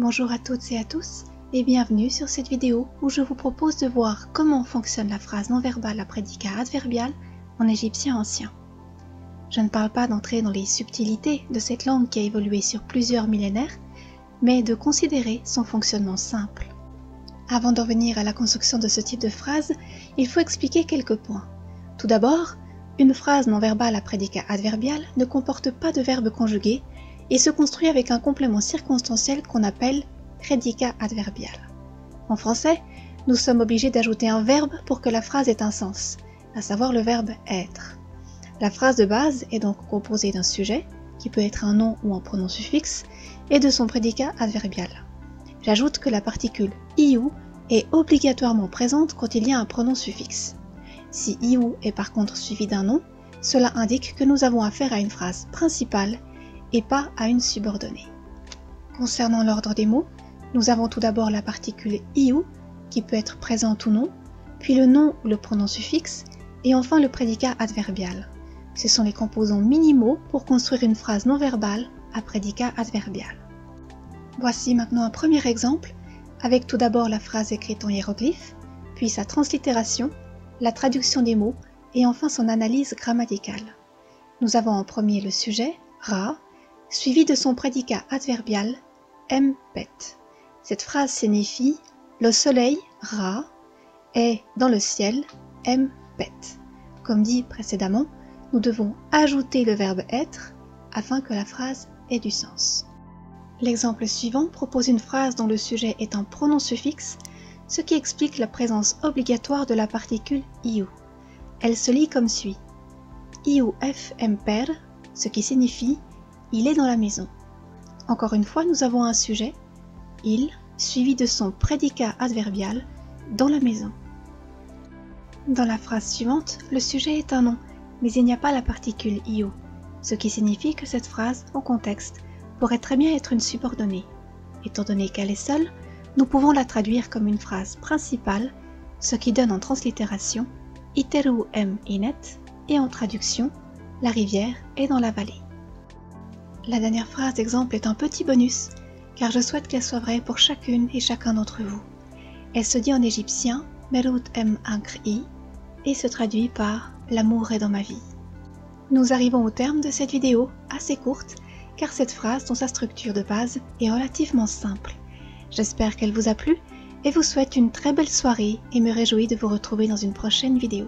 Bonjour à toutes et à tous et bienvenue sur cette vidéo où je vous propose de voir comment fonctionne la phrase non verbale à prédicat adverbial en égyptien ancien. Je ne parle pas d'entrer dans les subtilités de cette langue qui a évolué sur plusieurs millénaires, mais de considérer son fonctionnement simple. Avant d'en venir à la construction de ce type de phrase, il faut expliquer quelques points. Tout d'abord, une phrase non verbale à prédicat adverbial ne comporte pas de verbe conjugué et se construit avec un complément circonstanciel qu'on appelle prédicat adverbial. En français, nous sommes obligés d'ajouter un verbe pour que la phrase ait un sens, à savoir le verbe être. La phrase de base est donc composée d'un sujet, qui peut être un nom ou un pronom suffixe, et de son prédicat adverbial. J'ajoute que la particule iou est obligatoirement présente quand il y a un pronom suffixe. Si iou est par contre suivi d'un nom, cela indique que nous avons affaire à une phrase principale et pas à une subordonnée. Concernant l'ordre des mots, nous avons tout d'abord la particule iou qui peut être présente ou non, puis le nom ou le pronom suffixe, et enfin le prédicat adverbial. Ce sont les composants minimaux pour construire une phrase non verbale à prédicat adverbial. Voici maintenant un premier exemple, avec tout d'abord la phrase écrite en hiéroglyphe, puis sa translittération, la traduction des mots et enfin son analyse grammaticale. Nous avons en premier le sujet, Ra, suivi de son prédicat adverbial, Mpet. Cette phrase signifie « le soleil, Ra, est dans le ciel, Mpet ». Comme dit précédemment, nous devons ajouter le verbe être afin que la phrase ait du sens. L'exemple suivant propose une phrase dont le sujet est un pronom suffixe, ce qui explique la présence obligatoire de la particule iou. Elle se lit comme suit. Iu f mper, ce qui signifie « il est dans la maison ». Encore une fois, nous avons un sujet, il, suivi de son prédicat adverbial, dans la maison. Dans la phrase suivante, le sujet est un nom, mais il n'y a pas la particule iou, ce qui signifie que cette phrase, en contexte, pourrait très bien être une subordonnée. Étant donné qu'elle est seule, nous pouvons la traduire comme une phrase principale, ce qui donne en translittération « Iteru m inet » et en traduction « La rivière est dans la vallée ». La dernière phrase d'exemple est un petit bonus, car je souhaite qu'elle soit vraie pour chacune et chacun d'entre vous. Elle se dit en égyptien « Merut m ankri » et se traduit par « L'amour est dans ma vie ». Nous arrivons au terme de cette vidéo, assez courte, car cette phrase, dans sa structure de base, est relativement simple. J'espère qu'elle vous a plu et vous souhaite une très belle soirée et me réjouis de vous retrouver dans une prochaine vidéo.